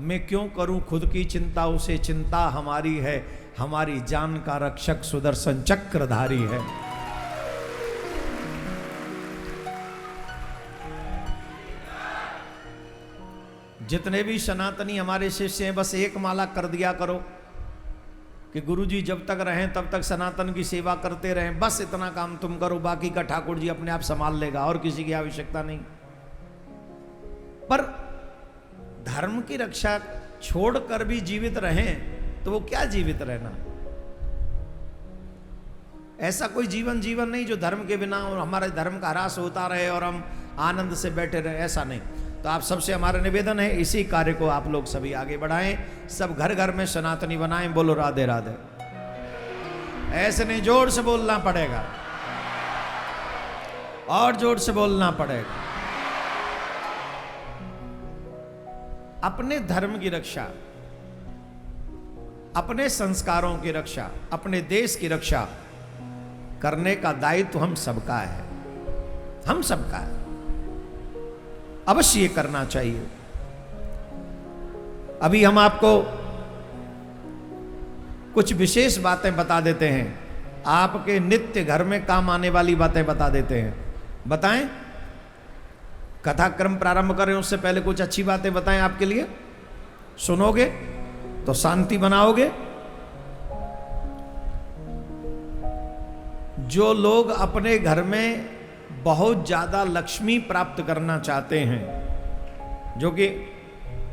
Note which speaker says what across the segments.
Speaker 1: मैं क्यों करूं खुद की चिंता, उसे चिंता हमारी है, हमारी जान का रक्षक सुदर्शन चक्रधारी है। जितने भी सनातनी हमारे शिष्य हैं, बस एक माला कर दिया करो कि गुरुजी जब तक रहें तब तक सनातन की सेवा करते रहें, बस इतना काम तुम करो, बाकी का ठाकुर जी अपने आप संभाल लेगा, और किसी की आवश्यकता नहीं। पर धर्म की रक्षा छोड़कर भी जीवित रहें तो वो क्या जीवित रहना? ऐसा कोई जीवन नहीं जो धर्म के बिना और हमारे धर्म का ह्रास होता रहे और हम आनंद से बैठे रहे, ऐसा नहीं। तो आप सबसे हमारा निवेदन है, इसी कार्य को आप लोग सभी आगे बढ़ाएं, सब घर घर में सनातनी बनाएं। बोलो राधे राधे। ऐसे नहीं, जोर से बोलना पड़ेगा, और जोर से बोलना पड़ेगा। अपने धर्म की रक्षा, अपने संस्कारों की रक्षा, अपने देश की रक्षा करने का दायित्व हम सबका है, हम सबका है, अवश्य ये करना चाहिए। अभी हम आपको कुछ विशेष बातें बता देते हैं, आपके नित्य घर में काम आने वाली बातें बता देते हैं। बताएं, कथाक्रम प्रारंभ करें उससे पहले कुछ अच्छी बातें बताएं आपके लिए। सुनोगे तो शांति बनाओगे। जो लोग अपने घर में बहुत ज्यादा लक्ष्मी प्राप्त करना चाहते हैं, जो कि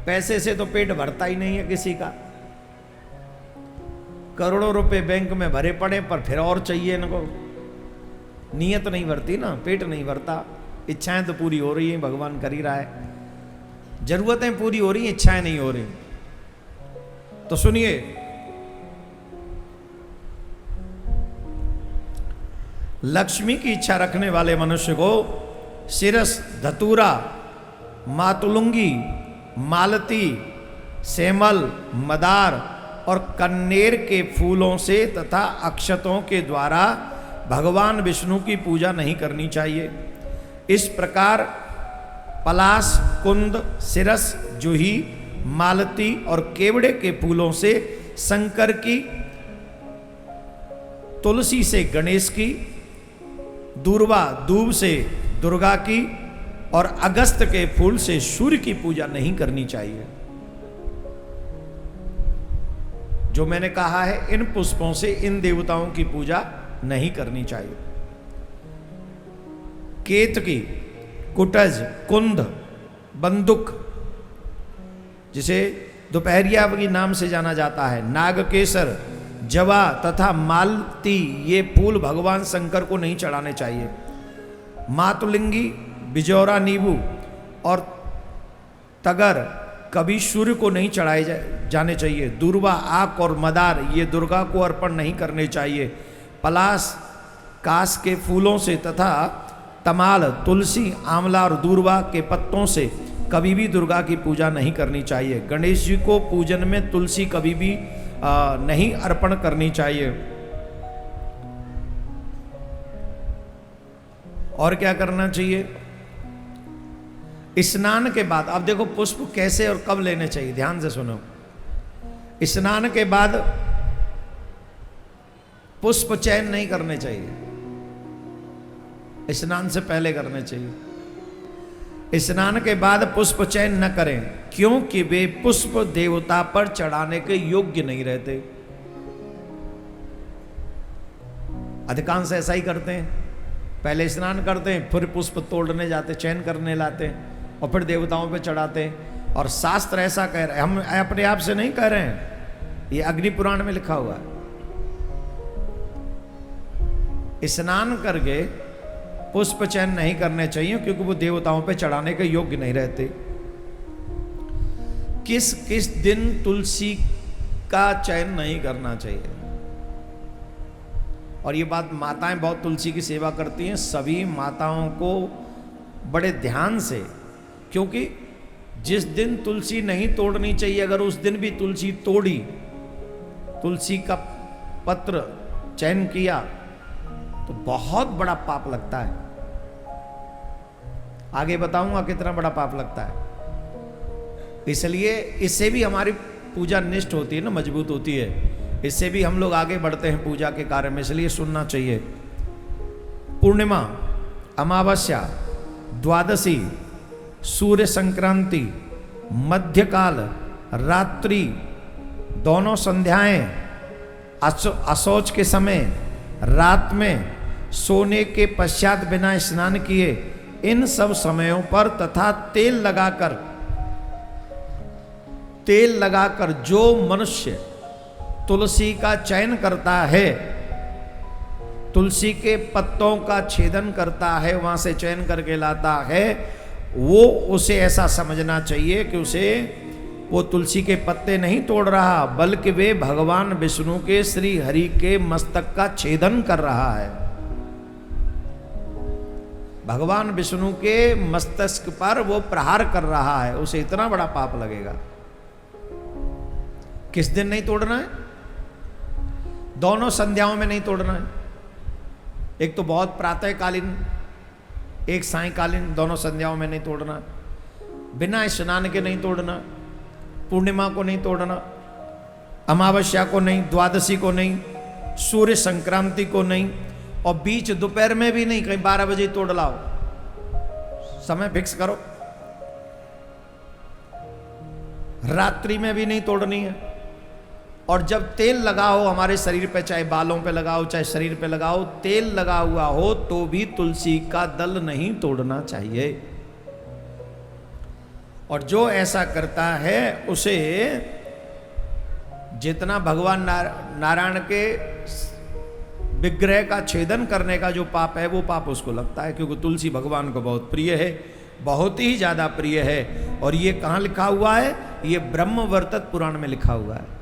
Speaker 1: पैसे से तो पेट भरता ही नहीं है किसी का, करोड़ों रुपए बैंक में भरे पड़े पर फिर और चाहिए इनको, नीयत नहीं भरती ना, पेट नहीं भरता। इच्छाएं तो पूरी हो रही हैं, भगवान कर ही रहा है, जरूरतें पूरी हो रही हैं, इच्छाएं नहीं हो रही। तो सुनिए, लक्ष्मी की इच्छा रखने वाले मनुष्य को सिरस, धतूरा, मातुलुंगी, मालती, सेमल, मदार और कन्नेर के फूलों से तथा अक्षतों के द्वारा भगवान विष्णु की पूजा नहीं करनी चाहिए। इस प्रकार पलाश, कुंद, सिरस, जूही, मालती और केवड़े के फूलों से शंकर की, तुलसी से गणेश की, दूर्वा दूब से दुर्गा की और अगस्त के फूल से सूर्य की पूजा नहीं करनी चाहिए। जो मैंने कहा है, इन पुष्पों से इन देवताओं की पूजा नहीं करनी चाहिए। केतकी, कुटज, कुंद, बंदुक, जिसे दोपहरिया के नाम से जाना जाता है, नागकेसर, जवा तथा मालती, ये फूल भगवान शंकर को नहीं चढ़ाने चाहिए। मातुलिंगी, बिजौरा नींबू और तगर कभी सूर्य को नहीं चढ़ाए जाने चाहिए। दूर्वा, आक और मदार ये दुर्गा को अर्पण नहीं करने चाहिए। पलाश, कास के फूलों से तथा तमाल, तुलसी, आंवला और दूर्वा के पत्तों से कभी भी दुर्गा की पूजा नहीं करनी चाहिए। गणेश जी को पूजन में तुलसी कभी भी नहीं अर्पण करनी चाहिए। और क्या करना चाहिए? स्नान के बाद, अब देखो पुष्प कैसे और कब लेने चाहिए, ध्यान से सुनो। स्नान के बाद पुष्प चयन नहीं करने चाहिए, स्नान से पहले करने चाहिए। स्नान के बाद पुष्प चयन न करें, क्योंकि वे पुष्प देवता पर चढ़ाने के योग्य नहीं रहते। अधिकांश ऐसा ही करते हैं, पहले स्नान करते हैं, फिर पुष्प तोड़ने जाते, चयन करने लाते हैं और फिर देवताओं पे चढ़ाते हैं। और शास्त्र ऐसा कह रहे हैं, हम अपने आप से नहीं कह रहे हैं, ये अग्नि पुराण में लिखा हुआ है। स्नान करके पुष्प चयन नहीं करने चाहिए, क्योंकि वो देवताओं पे चढ़ाने के योग्य नहीं रहते। किस किस दिन तुलसी का चयन नहीं करना चाहिए, और ये बात माताएं बहुत तुलसी की सेवा करती हैं, सभी माताओं को बड़े ध्यान से, क्योंकि जिस दिन तुलसी नहीं तोड़नी चाहिए, अगर उस दिन भी तुलसी तोड़ी, तुलसी का पत्र चयन किया, तो बहुत बड़ा पाप लगता है। आगे बताऊंगा कितना बड़ा पाप लगता है। इसलिए इससे भी हमारी पूजा निष्ठ होती है ना, मजबूत होती है, इससे भी हम लोग आगे बढ़ते हैं पूजा के कार्य में, इसलिए सुनना चाहिए। पूर्णिमा, अमावस्या, द्वादशी, सूर्य संक्रांति, मध्यकाल, रात्रि, दोनों संध्याएं, असौच के समय, रात में, सोने के पश्चात बिना स्नान किए, इन सब समयों पर तथा तेल लगाकर जो मनुष्य तुलसी का चयन करता है, तुलसी के पत्तों का छेदन करता है, वहां से चयन करके लाता है, वो उसे ऐसा समझना चाहिए कि उसे वो तुलसी के पत्ते नहीं तोड़ रहा, बल्कि वे भगवान विष्णु के श्री हरि के मस्तक का छेदन कर रहा है। भगवान विष्णु के मस्तक पर वो प्रहार कर रहा है, उसे इतना बड़ा पाप लगेगा। किस दिन नहीं तोड़ना है? दोनों संध्याओं में नहीं तोड़ना है। एक तो बहुत प्रातःकालीन, एक सायंकालीन, दोनों संध्याओं में नहीं तोड़ना, बिना स्नान के नहीं तोड़ना, पूर्णिमा को नहीं तोड़ना, अमावस्या को नहीं, द्वादशी को नहीं, सूर्य संक्रांति को नहीं, और बीच दोपहर में भी नहीं, कहीं 12 बजे तोड़ लाओ, समय फिक्स करो। रात्रि में भी नहीं तोड़नी है। और जब तेल लगाओ हमारे शरीर पे, चाहे बालों पे लगाओ चाहे शरीर पे लगाओ, तेल लगा हुआ हो तो भी तुलसी का दल नहीं तोड़ना चाहिए। और जो ऐसा करता है उसे जितना भगवान नारायण के विग्रह का छेदन करने का जो पाप है वो पाप उसको लगता है, क्योंकि तुलसी भगवान को बहुत प्रिय है, बहुत ही ज्यादा प्रिय है। और ये कहाँ लिखा हुआ है? ये ब्रह्मवर्तत पुराण में लिखा हुआ है।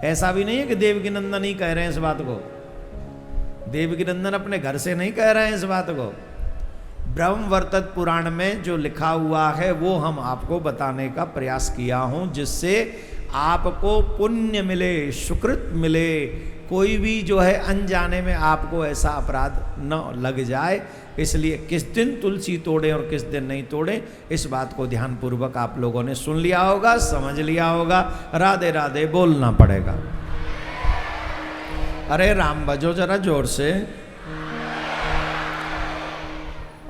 Speaker 1: ऐसा भी नहीं है कि देवकी नंदन ही कह रहे हैं इस बात को, देवकी नंदन अपने घर से नहीं कह रहे हैं इस बात को। ब्रह्मवर्तत पुराण में जो लिखा हुआ है वो हम आपको बताने का प्रयास किया हूं, जिससे आपको पुण्य मिले, सुकृत मिले, कोई भी जो है अनजाने में आपको ऐसा अपराध न लग जाए। इसलिए किस दिन तुलसी तोड़े और किस दिन नहीं तोड़े, इस बात को ध्यान पूर्वक आप लोगों ने सुन लिया होगा, समझ लिया होगा। राधे राधे बोलना पड़ेगा। अरे राम बजो जरा जोर से,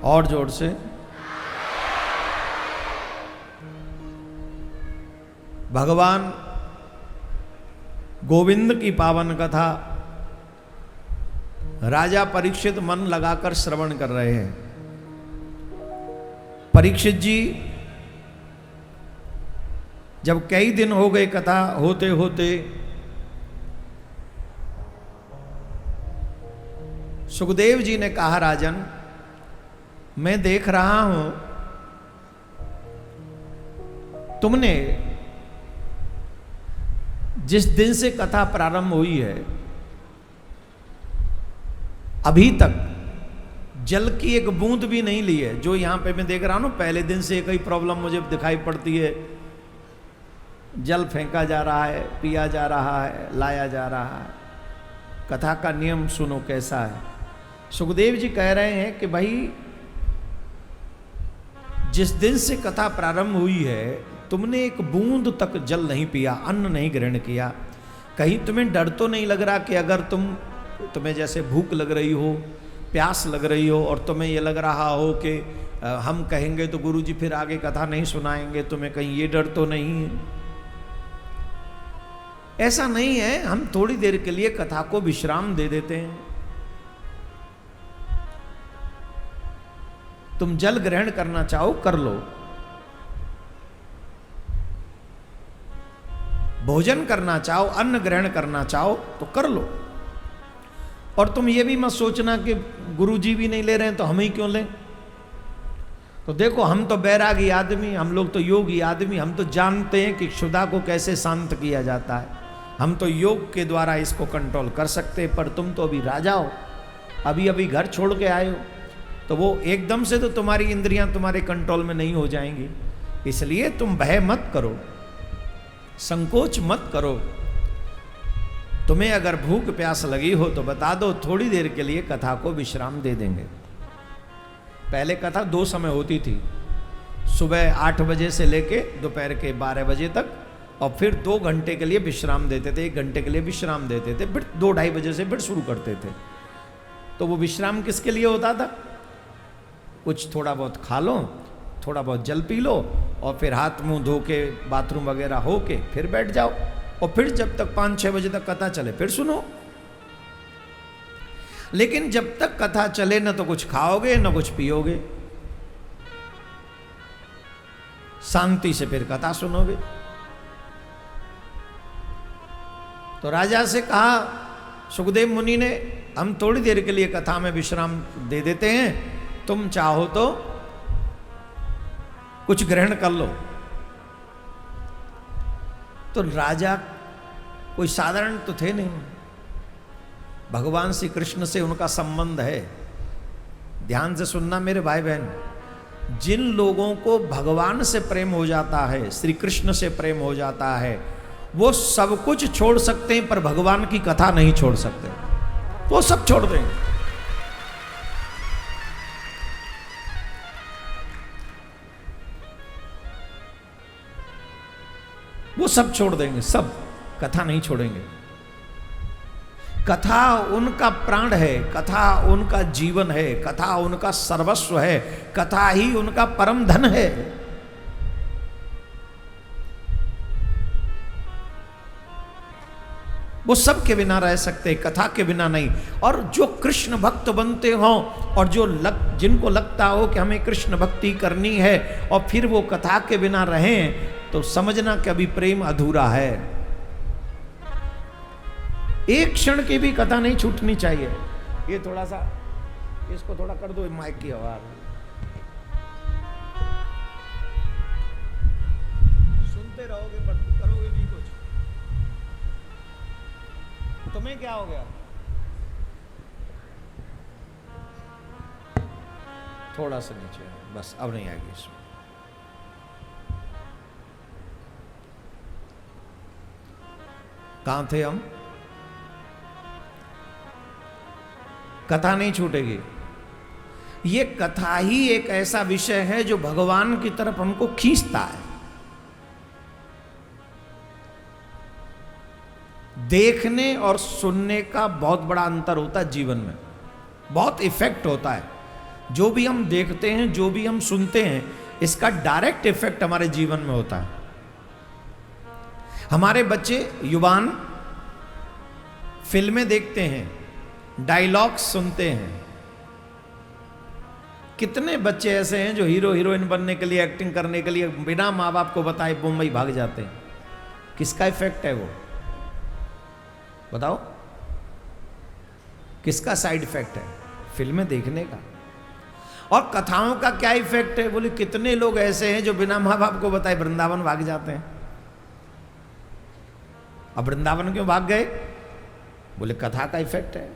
Speaker 1: और जोर से। भगवान गोविंद की पावन कथा राजा परीक्षित मन लगाकर श्रवण कर रहे हैं। परीक्षित जी जब कई दिन हो गए कथा होते होते, सुखदेव जी ने कहा, राजन मैं देख रहा हूं तुमने जिस दिन से कथा प्रारंभ हुई है अभी तक जल की एक बूंद भी नहीं ली है। जो यहां पे मैं देख रहा हूं ना, पहले दिन से कई प्रॉब्लम मुझे दिखाई पड़ती है। जल फेंका जा रहा है, पिया जा रहा है, लाया जा रहा है। कथा का नियम सुनो कैसा है। सुखदेव जी कह रहे हैं कि भाई जिस दिन से कथा प्रारंभ हुई है तुमने एक बूंद तक जल नहीं पिया, अन्न नहीं ग्रहण किया। कहीं तुम्हें डर तो नहीं लग रहा कि अगर तुम्हें जैसे भूख लग रही हो, प्यास लग रही हो, और तुम्हें ये लग रहा हो कि हम कहेंगे तो गुरुजी फिर आगे कथा नहीं सुनाएंगे, तुम्हें कहीं ये डर तो नहीं है? ऐसा नहीं है, हम थोड़ी देर के लिए कथा को विश्राम दे देते हैं। तुम जल ग्रहण करना चाहो कर लो, भोजन करना चाहो, अन्न ग्रहण करना चाहो तो कर लो। और तुम ये भी मत सोचना कि गुरुजी भी नहीं ले रहे हैं तो हम ही क्यों लें। तो देखो, हम तो बैरागी आदमी, हम लोग तो योगी आदमी, हम तो जानते हैं कि क्षुधा को कैसे शांत किया जाता है। हम तो योग के द्वारा इसको कंट्रोल कर सकते हैं। पर तुम तो अभी राजा हो, अभी अभी घर छोड़ के आए हो, तो वो एकदम से तो तुम्हारी इंद्रियां तुम्हारे कंट्रोल में नहीं हो जाएंगी। इसलिए तुम भय मत करो, संकोच मत करो। तुम्हें अगर भूख प्यास लगी हो तो बता दो, थोड़ी देर के लिए कथा को विश्राम दे देंगे। पहले कथा 2 समय होती थी, सुबह 8 बजे से लेके दोपहर के 12 बजे तक, और फिर 2 घंटे के लिए विश्राम देते थे, 1 घंटे के लिए विश्राम देते थे, फिर 2-2:30 बजे से फिर शुरू करते थे। तो वो विश्राम किसके लिए होता था? कुछ थोड़ा बहुत खा लो, थोड़ा बहुत जल पी लो, और फिर हाथ मुंह धो के बाथरूम वगैरह हो के फिर बैठ जाओ, और फिर जब तक 5-6 बजे तक कथा चले फिर सुनो। लेकिन जब तक कथा चले न तो कुछ खाओगे न कुछ पियोगे, शांति से फिर कथा सुनोगे। तो राजा से कहा सुखदेव मुनि ने, हम थोड़ी देर के लिए कथा में विश्राम दे देते हैं, तुम चाहो तो कुछ ग्रहण कर लो। तो राजा कोई साधारण तो थे नहीं, भगवान श्री कृष्ण से उनका संबंध है। ध्यान से सुनना मेरे भाई बहन, जिन लोगों को भगवान से प्रेम हो जाता है, श्री कृष्ण से प्रेम हो जाता है, वो सब कुछ छोड़ सकते हैं, पर भगवान की कथा नहीं छोड़ सकते। वो सब छोड़ देंगे। वो सब छोड़ देंगे, सब, कथा नहीं छोड़ेंगे। कथा उनका प्राण है, कथा उनका जीवन है, कथा उनका सर्वस्व है, कथा ही उनका परम धन है। वो सब के बिना रह सकते, कथा के बिना नहीं। और जो कृष्ण भक्त बनते हों और जिनको लगता हो कि हमें कृष्ण भक्ति करनी है और फिर वो कथा के बिना रहें, तो समझना कि अभी प्रेम अधूरा है। एक क्षण की भी कथा नहीं छूटनी चाहिए। ये थोड़ा सा इसको थोड़ा कर दो, माइक की आवाज सुनते रहोगे पर करोगे नहीं कुछ। तुम्हें क्या हो गया? थोड़ा सा नीचे, बस अब नहीं आएगी इसमें। कहां थे हम? कथा नहीं छूटेगी। ये कथा ही एक ऐसा विषय है जो भगवान की तरफ हमको खींचता है। देखने और सुनने का बहुत बड़ा अंतर होता है जीवन में, बहुत इफेक्ट होता है। जो भी हम देखते हैं, जो भी हम सुनते हैं, इसका डायरेक्ट इफेक्ट हमारे जीवन में होता है। हमारे बच्चे युवान फिल्में देखते हैं, डायलॉग्स सुनते हैं। कितने बच्चे ऐसे हैं जो हीरो हीरोइन बनने के लिए, एक्टिंग करने के लिए बिना माँ बाप को बताए मुंबई भाग जाते हैं। किसका इफेक्ट है वो? बताओ, किसका साइड इफेक्ट है? फिल्में देखने का। और कथाओं का क्या इफेक्ट है? बोले कितने लोग ऐसे हैं जो बिना माँ बाप को बताए वृंदावन भाग जाते हैं। अब वृंदावन क्यों भाग गए? बोले कथा का इफेक्ट है।